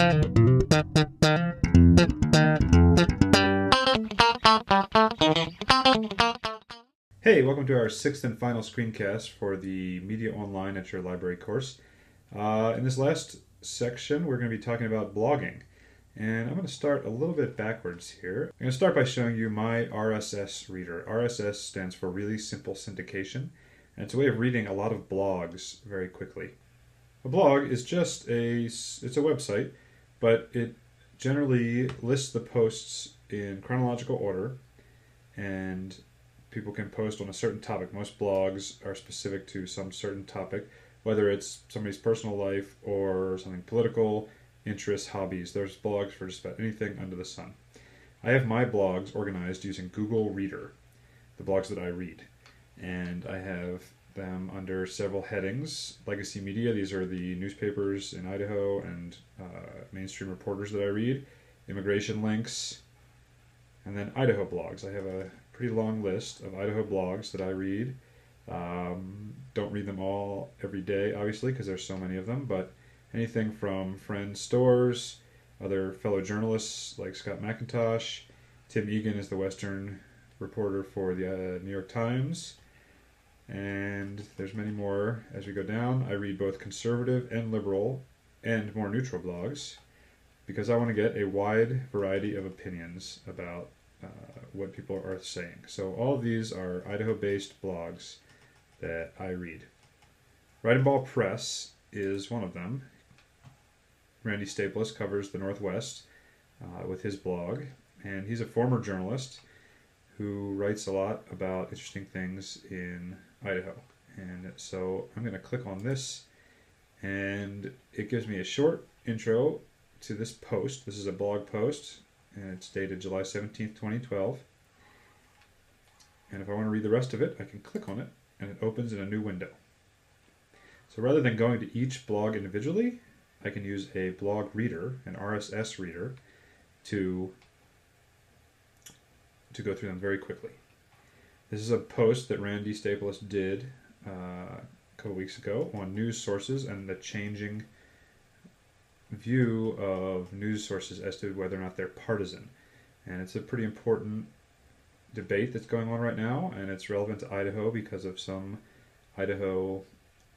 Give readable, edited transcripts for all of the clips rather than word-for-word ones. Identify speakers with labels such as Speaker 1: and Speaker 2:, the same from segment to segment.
Speaker 1: Hey, welcome to our sixth and final screencast for the Media Online at Your Library course. In this last section, we're going to be talking about blogging. And I'm going to start a little bit backwards here. I'm going to start by showing you my RSS reader. RSS stands for Really Simple Syndication, and it's a way of reading a lot of blogs very quickly. A blog is just it's a website, but it generally lists the posts in chronological order, and people can post on a certain topic. Most blogs are specific to some certain topic, whether it's somebody's personal life or something political, interests, hobbies. There's blogs for just about anything under the sun. I have my blogs organized using Google Reader, the blogs that I read. And I have them under several headings. Legacy media, these are the newspapers in Idaho and mainstream reporters that I read. Immigration links, and then Idaho blogs. I have a pretty long list of Idaho blogs that I read. Don't read them all every day, obviously, because there's so many of them, but anything from friends' stores, other fellow journalists like Scott McIntosh. Tim Egan is the Western reporter for the New York Times, and there's many more as we go down. I read both conservative and liberal and more neutral blogs because I want to get a wide variety of opinions about what people are saying. So all of these are Idaho-based blogs that I read. Writing Ball Press is one of them. Randy Staples covers the Northwest with his blog, and he's a former journalist who writes a lot about interesting things in Idaho. And so I'm going to click on this, and it gives me a short intro to this post. This is a blog post, and it's dated July 17th, 2012. And if I want to read the rest of it, I can click on it, and it opens in a new window. So rather than going to each blog individually, I can use a blog reader, an RSS reader, to go through them very quickly. This is a post that Randy Staples did a couple weeks ago on news sources and the changing view of news sources as to whether or not they're partisan. And it's a pretty important debate that's going on right now, and it's relevant to Idaho because of some Idaho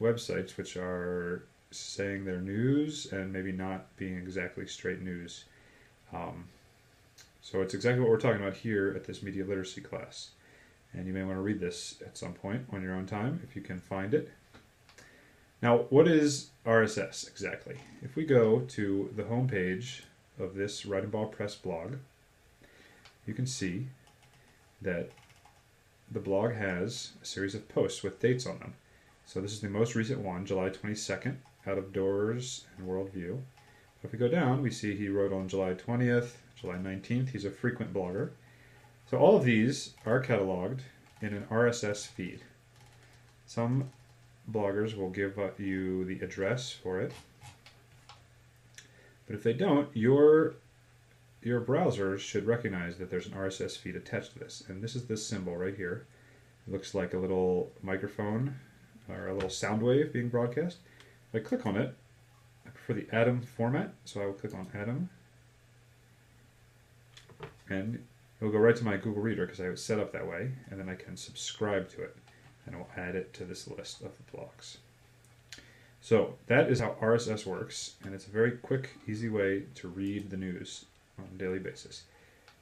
Speaker 1: websites which are saying they're news and maybe not being exactly straight news. So it's exactly what we're talking about here at this media literacy class. And you may want to read this at some point on your own time if you can find it. Now, what is RSS exactly? If we go to the home page of this Writing Ball Press blog, you can see that the blog has a series of posts with dates on them. So this is the most recent one, July 22nd, Out of Doors and Worldview. If we go down, we see he wrote on July 20th, July 19th. He's a frequent blogger. So all of these are cataloged in an RSS feed. Some bloggers will give you the address for it. But if they don't, your browser should recognize that there's an RSS feed attached to this. And this is this symbol right here. It looks like a little microphone or a little sound wave being broadcast. If I click on it, I prefer the Atom format, so I will click on Atom. And it will go right to my Google Reader because I have it set up that way, and then I can subscribe to it, and it will add it to this list of the blogs. So that is how RSS works, and it's a very quick, easy way to read the news on a daily basis.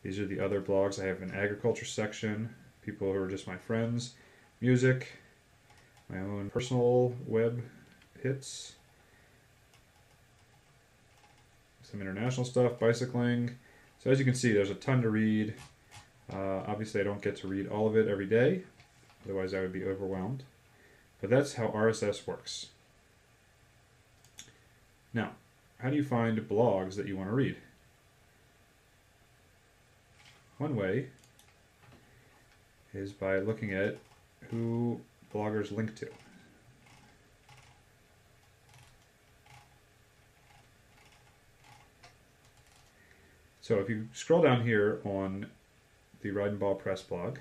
Speaker 1: These are the other blogs. I have an agriculture section, people who are just my friends, music, my own personal web hits, some international stuff, bicycling. So as you can see, there's a ton to read. Obviously, I don't get to read all of it every day, otherwise I would be overwhelmed. But that's how RSS works. Now, how do you find blogs that you want to read? One way is by looking at who bloggers link to. So if you scroll down here on the Writing Ball Press blog,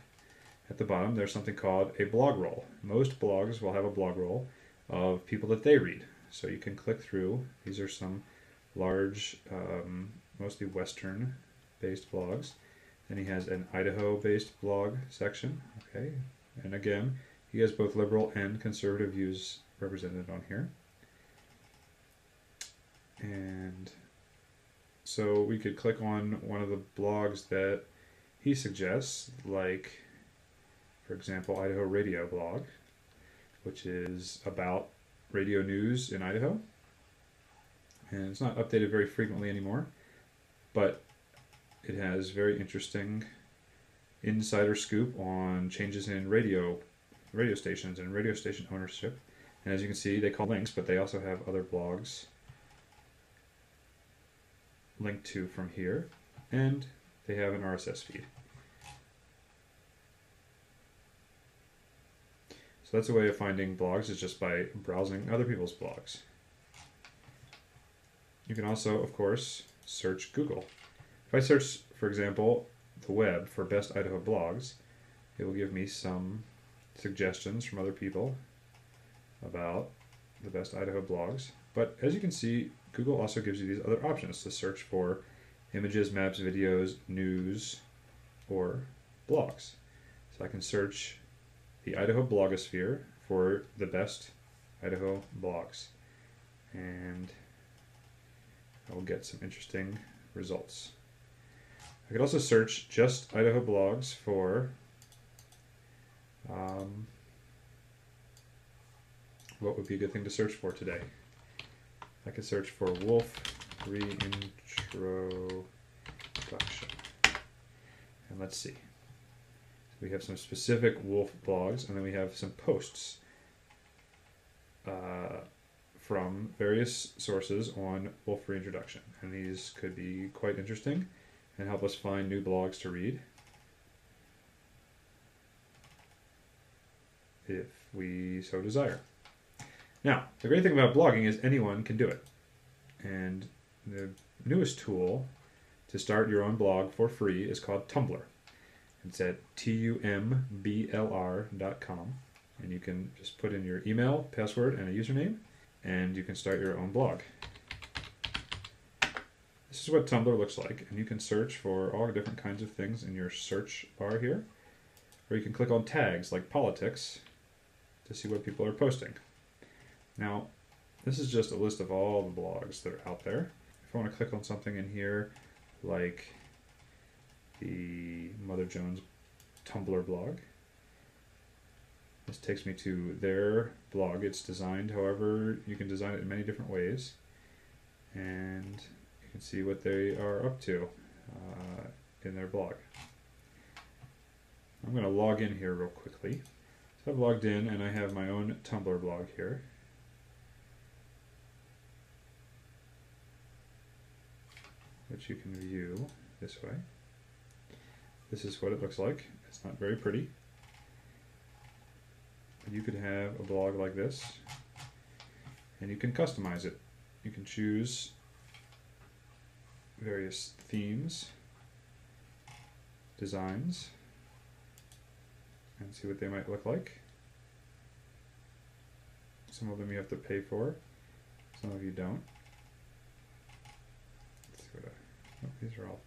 Speaker 1: at the bottom there's something called a Blogroll. Most blogs will have a Blogroll of people that they read. So you can click through. These are some large, mostly Western-based blogs. Then he has an Idaho-based blog section. Okay, and again, he has both liberal and conservative views represented on here. And so we could click on one of the blogs that he suggests, like, for example, Idaho Radio blog, which is about radio news in Idaho. And it's not updated very frequently anymore, but it has very interesting insider scoop on changes in radio stations and radio station ownership. And as you can see, they call links, but they also have other blogs linked to from here, and they have an RSS feed. So that's a way of finding blogs, is just by browsing other people's blogs. You can also, of course, search Google. If I search, for example, the web for best Idaho blogs, it will give me some suggestions from other people about the best Idaho blogs. But as you can see, Google also gives you these other options to search for images, maps, videos, news, or blogs. So I can search the Idaho blogosphere for the best Idaho blogs, and I will get some interesting results. I could also search just Idaho blogs for what would be a good thing to search for today. I could search for Wolf Reintroduction. And let's see. We have some specific Wolf blogs, and then we have some posts from various sources on Wolf Reintroduction. And these could be quite interesting and help us find new blogs to read if we so desire. Now, the great thing about blogging is anyone can do it. And the newest tool to start your own blog for free is called Tumblr. It's at tumblr.com, and you can just put in your email, password, and a username, and you can start your own blog. This is what Tumblr looks like, and you can search for all different kinds of things in your search bar here, or you can click on tags like politics to see what people are posting. Now, this is just a list of all the blogs that are out there. If I want to click on something in here, like the Mother Jones Tumblr blog, this takes me to their blog. It's designed, however, you can design it in many different ways, and you can see what they are up to in their blog. I'm going to log in here real quickly. So I've logged in, and I have my own Tumblr blog here. Which you can view this way. This is what it looks like. It's not very pretty. But you could have a blog like this, and you can customize it. You can choose various themes, designs, and see what they might look like. Some of them you have to pay for, some of you don't. Oh, these are all.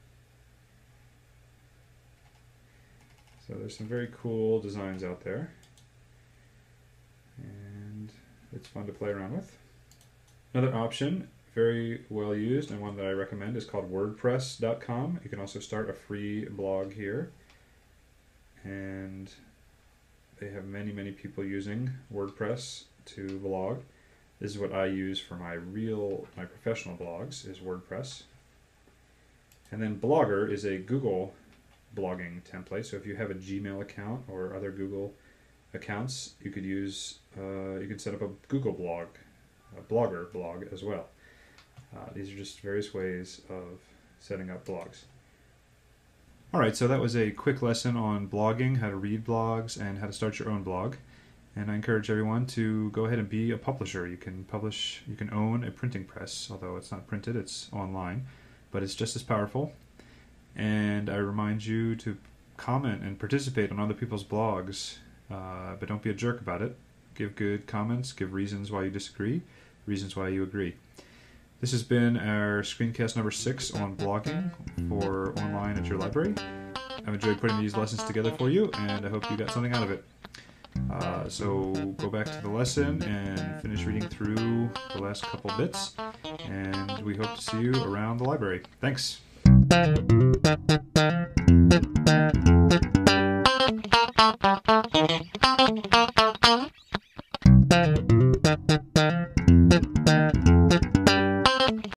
Speaker 1: So there's some very cool designs out there, and it's fun to play around with. Another option, very well used, and one that I recommend, is called Wordpress.com. You can also start a free blog here, and they have many people using WordPress to blog. This is what I use for my professional blogs, is WordPress. And then Blogger is a Google blogging template. So if you have a Gmail account or other Google accounts, you could use, you can set up a Google blog, a Blogger blog as well. These are just various ways of setting up blogs. All right, so that was a quick lesson on blogging, how to read blogs, and how to start your own blog. And I encourage everyone to go ahead and be a publisher. You can publish, you can own a printing press, although it's not printed, it's online. But it's just as powerful, and I remind you to comment and participate on other people's blogs, but don't be a jerk about it. Give good comments, give reasons why you disagree, reasons why you agree. This has been our screencast number 6 on blogging for online at your library. I've enjoyed putting these lessons together for you, and I hope you got something out of it. So go back to the lesson and finish reading through the last couple bits, and we hope to see you around the library. Thanks!